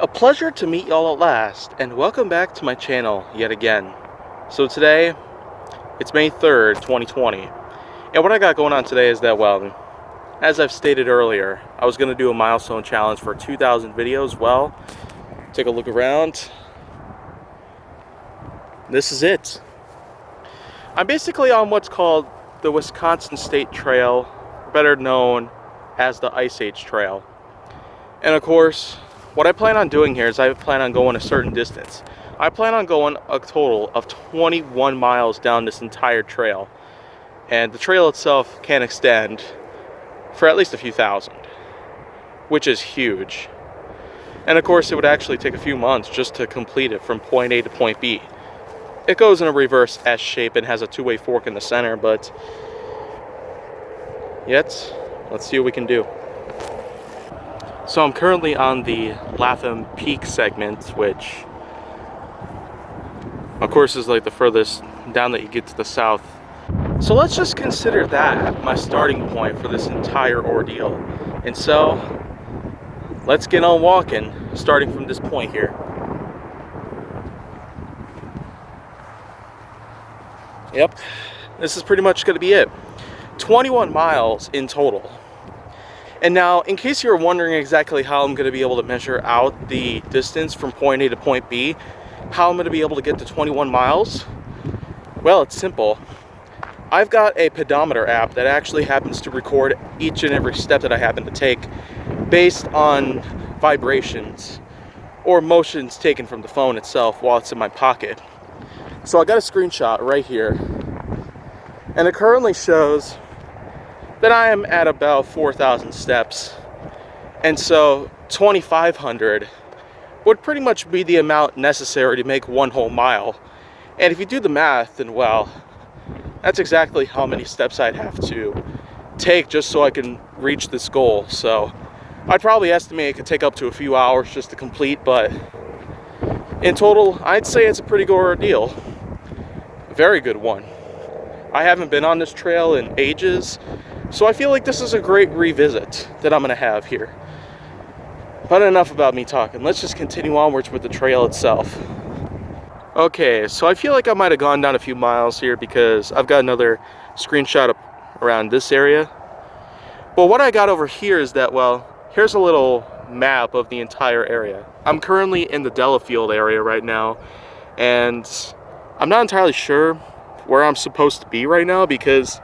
A pleasure to meet y'all at last, and welcome back to my channel yet again. So today, it's May 3rd, 2020, and what I got going on today is that, well, as I've stated earlier, I was going to do a milestone challenge for 2,000 videos. Well, take a look around. This is it. I'm basically on what's called the Wisconsin State Trail, better known as the Ice Age Trail. And of course, what I plan on doing here is I plan on going a certain distance. I plan on going a total of 21 miles down this entire trail. And the trail itself can extend for at least a few thousand, which is huge. And of course, it would actually take a few months just to complete it from point A to point B. It goes in a reverse S shape and has a two-way fork in the center, but yet, let's see what we can do. So I'm currently on the Latham Peak segment, which of course is like the furthest down that you get to the south. So let's just consider that my starting point for this entire ordeal. And so let's get on walking, starting from this point here. Yep, this is pretty much going to be it. 21 miles in total. And now, in case you're wondering exactly how I'm going to be able to measure out the distance from point A to point B, how I'm going to be able to get to 21 miles, well, it's simple. I've got a pedometer app that actually happens to record each and every step that I happen to take based on vibrations or motions taken from the phone itself while it's in my pocket. So I got a screenshot right here, and it currently shows that I am at about 4,000 steps, and so 2,500 would pretty much be the amount necessary to make one whole mile. And if you do the math, then well, that's exactly how many steps I'd have to take just so I can reach this goal. So I'd probably estimate it could take up to a few hours just to complete, but in total, I'd say it's a pretty good ordeal. A very good one. I haven't been on this trail in ages, so I feel like this is a great revisit that I'm going to have here. But enough about me talking. Let's just continue onwards with the trail itself. Okay, so I feel like I might have gone down a few miles here because I've got another screenshot up around this area. But what I got over here is that, well, here's a little map of the entire area. I'm currently in the Delafield area right now, and I'm not entirely sure where I'm supposed to be right now because,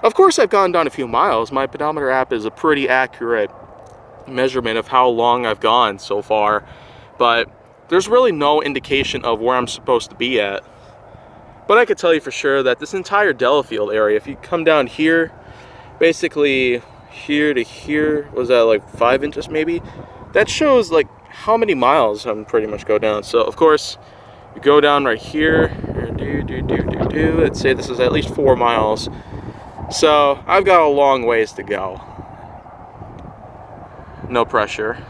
of course, I've gone down a few miles. My pedometer app is a pretty accurate measurement of how long I've gone so far, but there's really no indication of where I'm supposed to be at. But I could tell you for sure that this entire Delafield area, if you come down here, basically here to here, was that like 5 inches maybe? That shows like how many miles I'm pretty much go down. So of course, you go down right here, let's say this is at least 4 miles. So I've got a long ways to go. No pressure.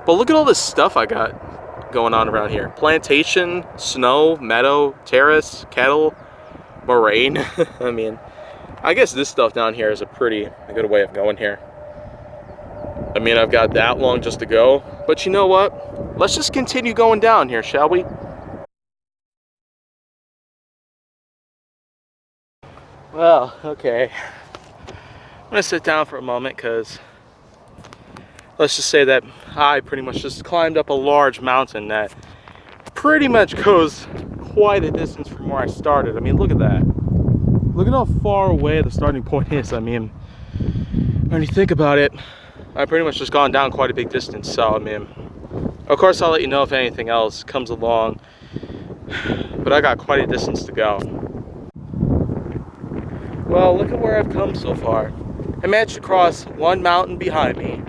But look at all this stuff I got going on around here. Plantation, snow, meadow, terrace, cattle, moraine. I mean, I guess this stuff down here is a good way of going here. I mean, I've got that long just to go. But you know what? Let's just continue going down here, shall we? Well, okay. I'm gonna sit down for a moment because let's just say that I pretty much just climbed up a large mountain that pretty much goes quite a distance from where I started. I mean, look at that. Look at how far away the starting point is. I mean, when you think about it, I've pretty much just gone down quite a big distance. So, I mean, of course, I'll let you know if anything else comes along. But I got quite a distance to go. Well, look at where I've come so far. I managed to cross one mountain behind me,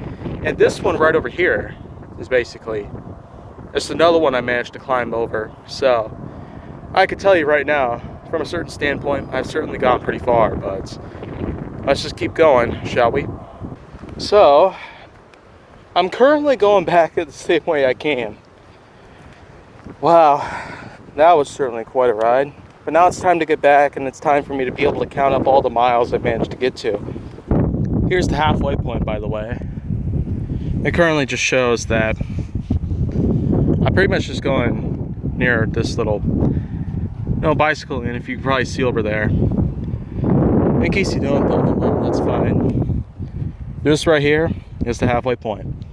and this one right over here is basically just another one I managed to climb over. So I could tell you right now, from a certain standpoint, I've certainly gone pretty far, but let's just keep going, shall we? So I'm currently going back at the same way I came. Wow, that was certainly quite a ride. But now it's time to get back, and it's time for me to be able to count up all the miles I've managed to get to. Here's the halfway point, by the way. It currently just shows that I'm pretty much just going near this little bicycle inn, if you can probably see over there. In case you don't know, that's fine. This right here is the halfway point.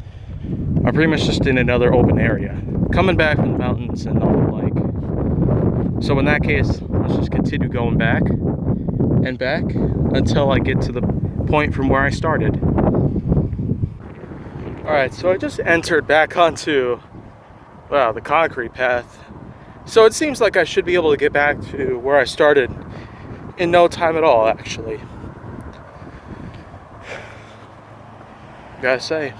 I'm pretty much just in another open area, coming back from the mountains and all the like. So in that case, let's just continue going back and back until I get to the point from where I started. Alright, so I just entered back onto, well, the concrete path. So it seems like I should be able to get back to where I started in no time at all, actually. Gotta say,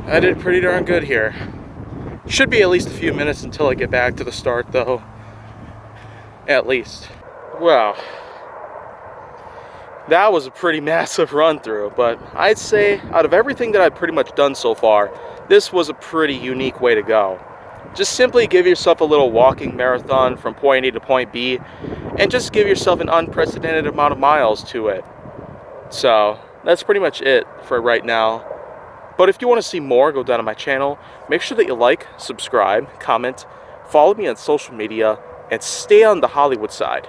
I did pretty darn good here. Should be at least a few minutes until I get back to the start, though. At least. Well, that was a pretty massive run through, but I'd say out of everything that I've pretty much done so far, this was a pretty unique way to go. Just simply give yourself a little walking marathon from point A to point B, and just give yourself an unprecedented amount of miles to it. So that's pretty much it for right now. But if you want to see more, go down to my channel. Make sure that you like, subscribe, comment, follow me on social media, and stay on the Hollywood side.